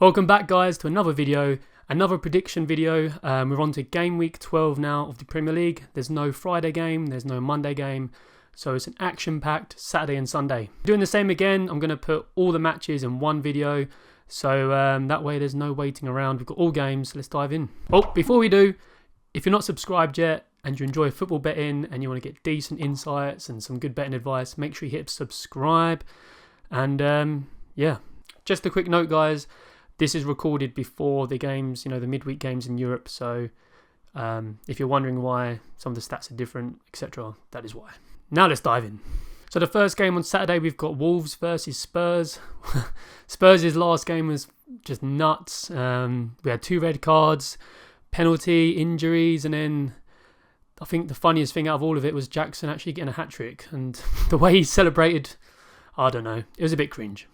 Welcome back, guys, to another video, another prediction video. We're on to game week 12 now of the Premier League. There's no Friday game, there's no Monday game, so it's an action-packed Saturday and Sunday. Doing the same again, I'm going to put all the matches in one video, so that way there's no waiting around. We've got all games, let's dive in. Oh, before we do, if you're not subscribed yet and you enjoy football betting and you want to get decent insights and some good betting advice, make sure you hit subscribe. And yeah, just a quick note, guys. This is recorded before the games, the midweek games in Europe. So if you're wondering why some of the stats are different, etc., that is why. Now let's dive in. So the first game on Saturday, we've got Wolves versus Spurs. Spurs' last game was just nuts. We had 2 red cards, penalty, injuries, and then I think the funniest thing out of all of it was Jackson actually getting a hat-trick. And the way he celebrated, I don't know, it was a bit cringe.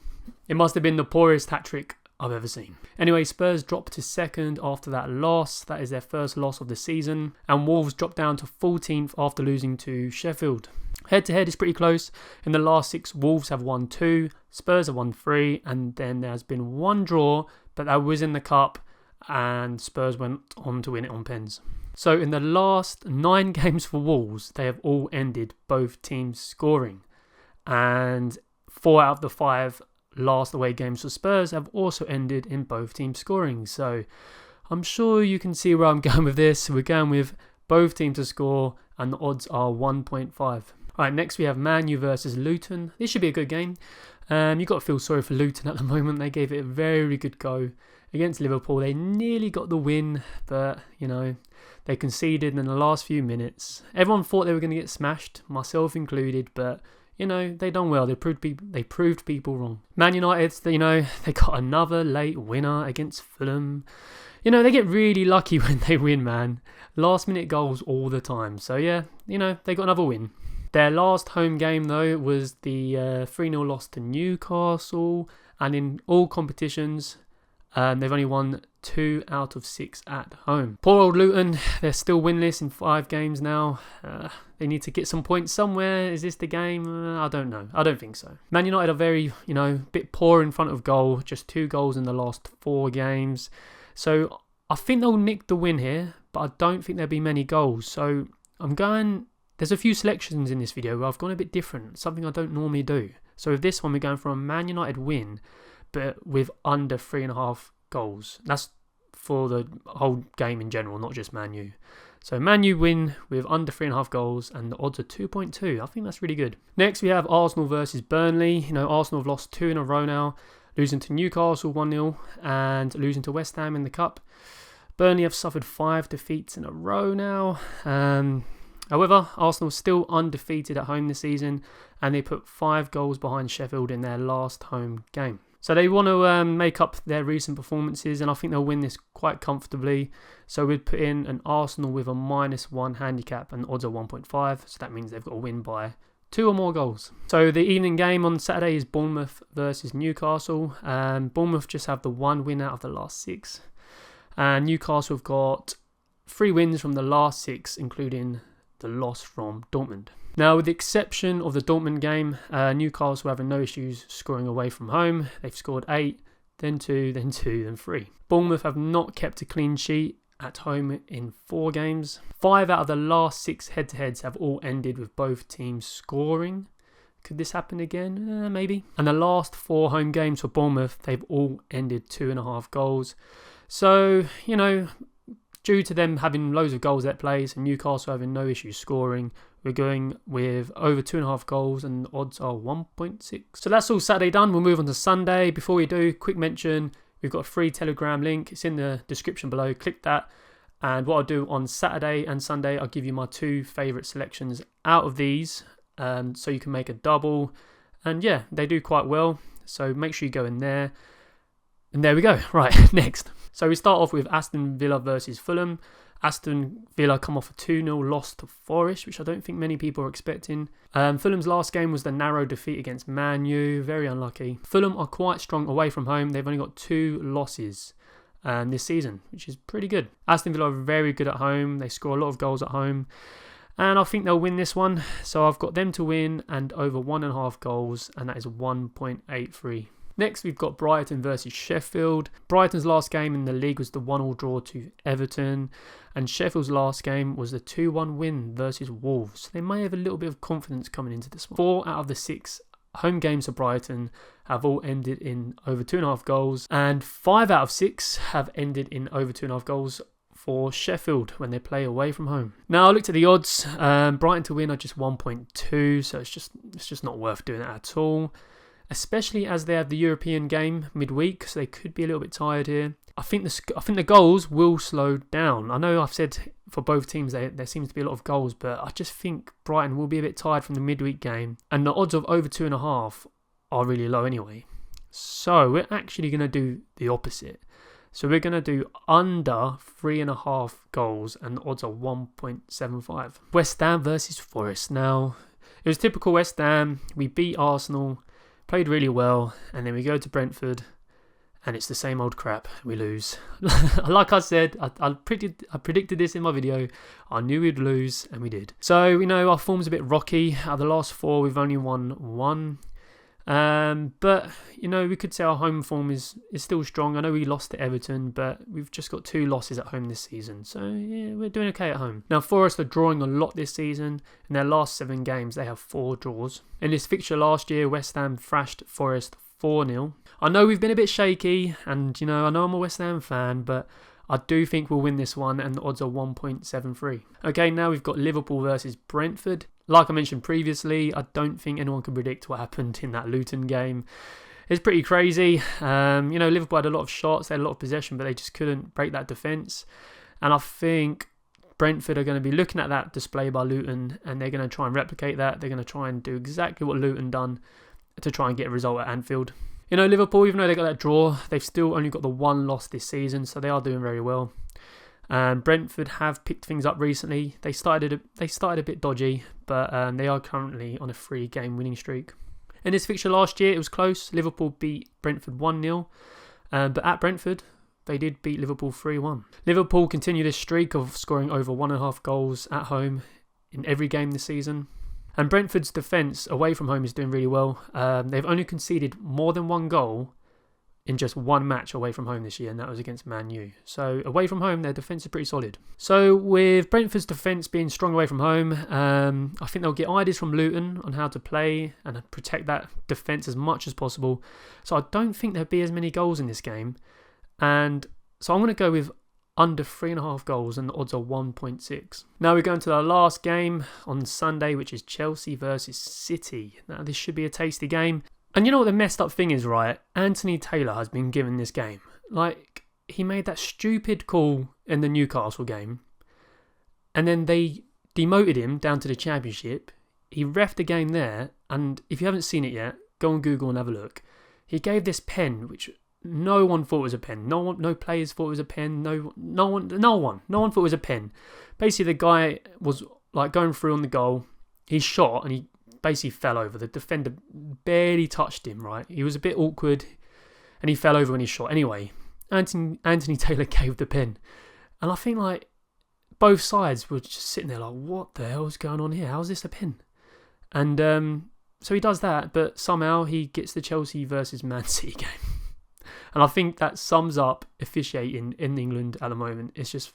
It must have been the poorest hat-trick I've ever seen. Anyway, Spurs dropped to second after that loss. That is their first loss of the season. And Wolves dropped down to 14th after losing to Sheffield. Head-to-head is pretty close. In the last 6, Wolves have won 2, Spurs have won 3, and then there's been 1 draw, but that was in the Cup, and Spurs went on to win it on pens. So in the last 9 games for Wolves, they have all ended both teams scoring. And 4 out of the 5 last away games for Spurs have also ended in both teams scoring. So I'm sure you can see where I'm going with this. We're going with both teams to score, and the odds are 1.5. Alright, next we have Man U versus Luton. This should be a good game. You've got to feel sorry for Luton at the moment. They gave it a very good go against Liverpool. They nearly got the win, but they conceded in the last few minutes. Everyone thought they were going to get smashed, myself included, but they done well. They proved people wrong. Man United, they got another late winner against Fulham. They get really lucky when they win, man. Last minute goals all the time. So yeah, they got another win. Their last home game, though, was the 3-0 loss to Newcastle. And in all competitions, they've only won 2 out of 6 at home. Poor old Luton, they're still winless in 5 games now. They need to get some points somewhere. Is this the game? I don't know. I don't think so. Man United are very, bit poor in front of goal. Just 2 goals in the last 4 games. So I think they'll nick the win here, but I don't think there'll be many goals. So there's a few selections in this video where I've gone a bit different, something I don't normally do. So with this one, we're going for a Man United win, but with under 3.5 goals. That's for the whole game in general, not just Man U. So Man U win with under 3.5 goals, and the odds are 2.2. I think that's really good. Next, we have Arsenal versus Burnley. Arsenal have lost 2 in a row now, losing to Newcastle 1-0 and losing to West Ham in the Cup. Burnley have suffered 5 defeats in a row now. However, Arsenal still undefeated at home this season, and they put 5 goals behind Sheffield in their last home game. So they want to make up their recent performances, and I think they'll win this quite comfortably. So we'd put in an Arsenal with a -1 handicap, and odds are 1.5. So that means they've got to win by 2 or more goals. So the evening game on Saturday is Bournemouth versus Newcastle. Bournemouth just have the 1 win out of the last 6. And Newcastle have got 3 wins from the last 6, including the loss from Dortmund. Now, with the exception of the Dortmund game, Newcastle are having no issues scoring away from home. They've scored 8, then 2, then 2, then 3. Bournemouth have not kept a clean sheet at home in 4 games. 5 out of the last 6 head-to-heads have all ended with both teams scoring. Could this happen again? Maybe. And the last 4 home games for Bournemouth, they've all ended 2.5 goals. So, due to them having loads of goals at place and Newcastle having no issues scoring, we're going with over 2.5 goals, and the odds are 1.6. So that's all Saturday done. We'll move on to Sunday. Before we do, quick mention, we've got a free Telegram link. It's in the description below. Click that. And what I'll do on Saturday and Sunday, I'll give you my 2 favourite selections out of these, so you can make a double. And yeah, they do quite well. So make sure you go in there. And there we go. Right, next. So we start off with Aston Villa versus Fulham. Aston Villa come off a 2-0 loss to Forest, which I don't think many people are expecting. Fulham's last game was the narrow defeat against Man U. Very unlucky. Fulham are quite strong away from home. They've only got 2 losses this season, which is pretty good. Aston Villa are very good at home. They score a lot of goals at home. And I think they'll win this one. So I've got them to win and over 1.5 goals, and that is 1.83. Next, we've got Brighton versus Sheffield. Brighton's last game in the league was the 1-1 draw to Everton, and Sheffield's last game was the 2-1 win versus Wolves. They may have a little bit of confidence coming into this one. 4 out of the 6 home games for Brighton have all ended in over 2.5 goals, and 5 out of 6 have ended in over 2.5 goals for Sheffield when they play away from home. Now I looked at the odds. Brighton to win are just 1.2, so it's just not worth doing it at all, especially as they have the European game midweek, so they could be a little bit tired here. I think the goals will slow down. I know I've said for both teams there seems to be a lot of goals, but I just think Brighton will be a bit tired from the midweek game, and the odds of over 2.5 are really low anyway. So we're actually going to do the opposite. So we're going to do under 3.5 goals, and the odds are 1.75. West Ham versus Forest. Now, it was typical West Ham. We beat Arsenal, played really well, and then we go to Brentford, and it's the same old crap. We lose. Like I said, I predicted this in my video. I knew we'd lose, and we did. So, our form's a bit rocky. Out of the last 4, we've only won 1. But we could say our home form is still strong. I know we lost to Everton, but we've just got 2 losses at home this season, so yeah, we're doing okay at home. Now Forest are drawing a lot this season. In their last 7 games they have 4 draws. In this fixture last year, West Ham thrashed Forest 4-0. I know we've been a bit shaky, and I know I'm a West Ham fan, but I do think we'll win this one, and the odds are 1.73. Okay, now we've got Liverpool versus Brentford. Like I mentioned previously, I don't think anyone can predict what happened in that Luton game. It's pretty crazy. Liverpool had a lot of shots, they had a lot of possession, but they just couldn't break that defence. And I think Brentford are going to be looking at that display by Luton, and they're going to try and replicate that. They're going to try and do exactly what Luton done to try and get a result at Anfield. Liverpool, even though they got that draw, they've still only got the 1 loss this season, so they are doing very well. Brentford have picked things up recently. They started a bit dodgy, but they are currently on a 3-game winning streak. In this fixture last year, it was close. Liverpool beat Brentford 1-0, but at Brentford, they did beat Liverpool 3-1. Liverpool continue this streak of scoring over 1.5 goals at home in every game this season. And Brentford's defence away from home is doing really well. They've only conceded more than 1 goal in just 1 match away from home this year, and that was against Man U. So away from home, their defence is pretty solid. So with Brentford's defence being strong away from home, I think they'll get ideas from Luton on how to play and protect that defence as much as possible. So I don't think there'll be as many goals in this game. And so I'm going to go with under 3.5 goals, and the odds are 1.6. Now we're going to the last game on Sunday, which is Chelsea versus City. Now this should be a tasty game. And you know what the messed up thing is, right? Anthony Taylor has been given this game. He made that stupid call in the Newcastle game, and then they demoted him down to the Championship. He reffed the game there, and if you haven't seen it yet, go on Google and have a look. He gave this pen, which no one thought was a pen. No players thought it was a pen. No one thought it was a pen. Basically, the guy was going through on the goal. He shot, and he basically fell over. The defender barely touched him, right? He was a bit awkward, and he fell over when he shot. Anyway, Anthony Taylor gave the pen. And I think, both sides were just sitting there what the hell is going on here? How's this a pen? And so he does that, but somehow he gets the Chelsea versus Man City game. And I think that sums up officiating in England at the moment. It's just...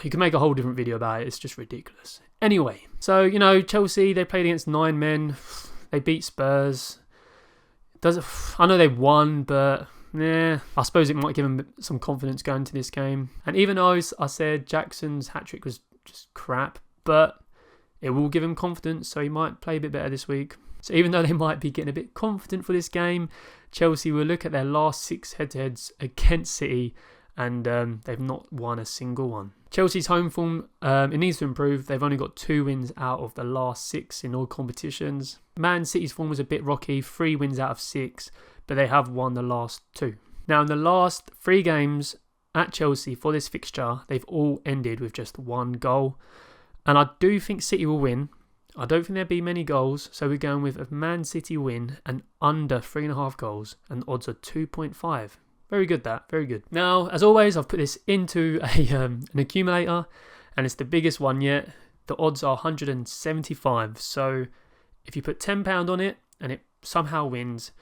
you can make a whole different video about it. It's just ridiculous. Anyway, so, Chelsea, they played against 9 men. They beat Spurs. I know they won, but I suppose it might give them some confidence going into this game. And even though I said Jackson's hat-trick was just crap, but it will give him confidence, so he might play a bit better this week. So even though they might be getting a bit confident for this game, Chelsea will look at their last 6 head-to-heads against City, and they've not won a single one. Chelsea's home form, it needs to improve. They've only got 2 wins out of the last 6 in all competitions. Man City's form was a bit rocky, 3 wins out of 6, but they have won the last 2. Now, in the last 3 games at Chelsea for this fixture, they've all ended with just 1 goal. And I do think City will win. I don't think there'll be many goals, so we're going with a Man City win and under 3.5 goals, and odds are 2.5. Very good, that. Very good. Now, as always, I've put this into an accumulator, and it's the biggest one yet. The odds are 175. So if you put £10 on it and it somehow wins,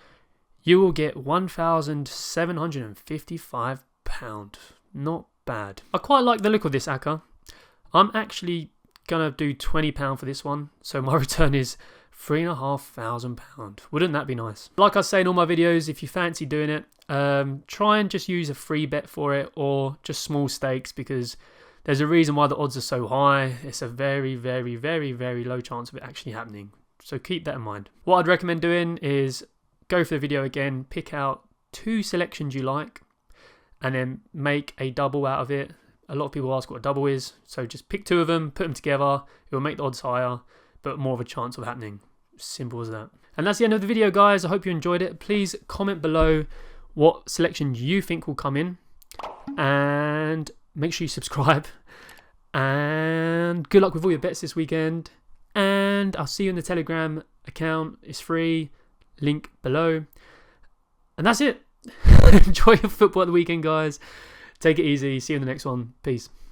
you will get £1,755. Not bad. I quite like the look of this ACCA. I'm actually going to do £20 for this one. So my return is £3,500. Wouldn't that be nice? Like I say in all my videos, if you fancy doing it, try and just use a free bet for it or just small stakes, because there's a reason why the odds are so high. It's a very, very, very, very low chance of it actually happening. So keep that in mind. What I'd recommend doing is go for the video again, pick out 2 selections you like, and then make a double out of it. A lot of people ask what a double is, so just pick 2 of them, put them together. It will make the odds higher, but more of a chance of happening. Simple as that. And that's the end of the video, guys. I hope you enjoyed it. Please comment below what selections you think will come in, and make sure you subscribe. And good luck with all your bets this weekend. And I'll see you in the Telegram account. It's free. Link below. And that's it. Enjoy your football at the weekend, guys. Take it easy. See you in the next one. Peace.